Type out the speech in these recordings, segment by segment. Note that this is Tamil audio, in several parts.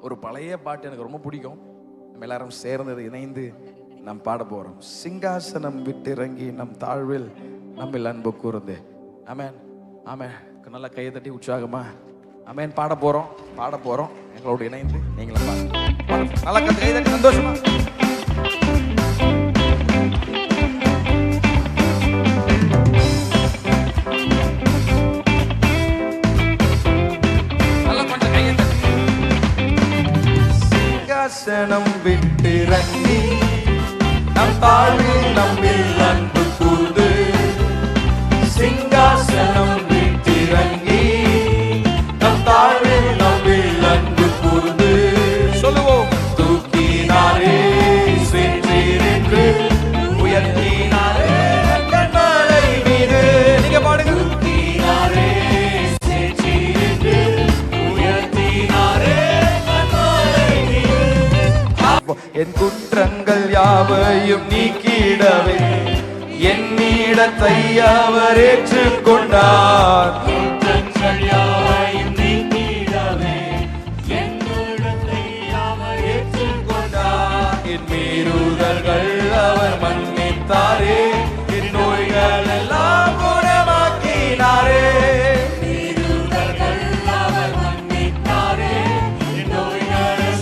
ஒரு பழைய பாட்டு எனக்கு ரொம்ப பிடிக்கும். நம்ம எல்லாரும் சேர்ந்தது இணைந்து நாம் பாட போறோம். சிங்காசனம் விட்டு இறங்கி நம் தாழ்வில் நம்மில் அன்பு கூர்ந்து. ஆமென், ஆமென். நல்லா கையை தட்டி உற்சாகமா ஆமென் பாட போறோம். எங்களோடு இணைந்து நீங்களும் பாருங்க. நல்லா கை தட்டி சந்தோஷமா. சிங்காசனம் விட்டிறங்கி நம் தாழ்வில் நம்மில் அன்பு கூர்ந்து. சிங்காசனம் விட்டிறங்கி நம் தாழ்வில் நம்மில் அன்பு கூர்ந்து. சொல்லுவோம். தூக்கினாரே சென்றீரென்று உயர்த்தினாரே கண்மலை மீது. நீங்க பாடுங்க. தூக்கினாரே சென்றீரென்று உயர்த்தினாரே என் குற்றங்கள் யாவையும் நீக்கிடவே என்னிடத்தை அவர் ஏற்றுக்கொண்டார். குற்றங்கள் யாவையும் நீக்கிடவே என்னிடத்தை அவர் ஏற்றுக்கொண்டார். என் மீறுதல்கள் அவர் மன்னித்தாரே, என் நோய்கள் எல்லாம் குணமாக்கினாரே.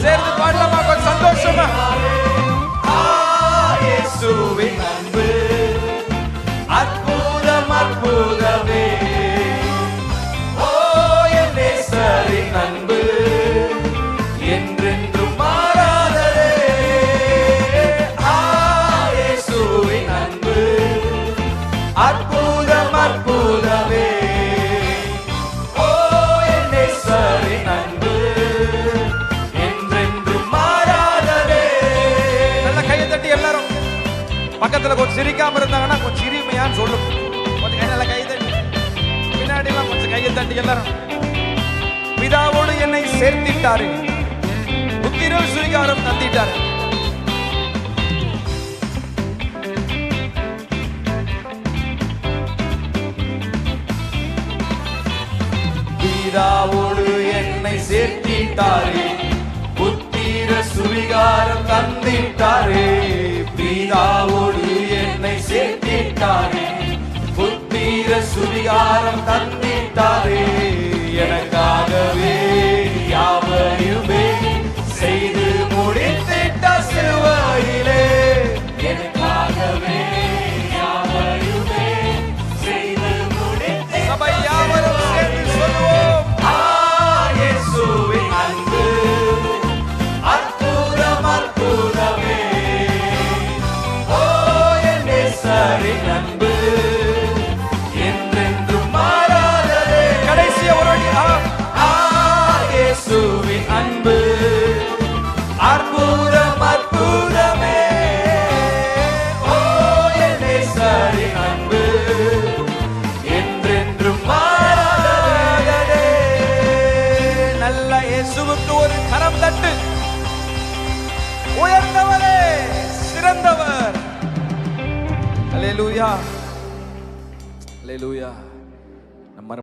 சேர்ந்து பாடலாமா? கொஞ்சம் சந்தோஷமா. இயேசுவின் அன்பு அற்புதம் அற்புதமே. ஓ என் நேசரின் அன்பு என்றென்றும் மாறாததே. இயேசுவின் அன்பு அற்புதம் அற்புதமே. ஓ என் நேசரின் அன்பு எல்லாரும் பக்கத்துல கொஞ்சம் சிரிக்காம இருந்தாங்கன்னா கொஞ்சம் சிரிமையான்னு சொல்லும். கொஞ்சம் கையில கை தட்டி பின்னாடி கொஞ்சம் கையை தட்டி எல்லாரும். பிதாவோடு என்னை சேர்த்திட்டாரு, புத்திர சுவிகாரம் தந்திட்டாரு. பிதாவோடு என்னை சேர்த்திட்டாரு, சுவிகாரம் தந்திட்டாரே. பிதாவோடு என்னை சேர்த்திட்டாரே, புத்திர சுவிகாரம் தந்திட்டாரே. எனக்காகவே யாவையுமே செய்து முடித்திட்ட சிலுவையிலே. எனக்காகவே யாவையுமே செய்து முடித்திட்ட. சபை யாவரும் சேர்ந்து சொல்லுவோம். இயேசுவின் அன்பு அற்புதம் அற்புதமே. ஓ என் நேசரின் அன்பு என்றென்றும் மாறாததே. கடைசியா ஒரு இயேசுவின் அன்பு அற்புதம் அற்புதமே. ஓ என் நேசரின் அன்பு என்றென்றும் மாறாததே. நல்ல இயேசுவுக்கு ஒரு கரம் தட்டு. உயர்ந்தவரே, சிறந்தவர். அல்லேலூயா, அல்லேலூயா.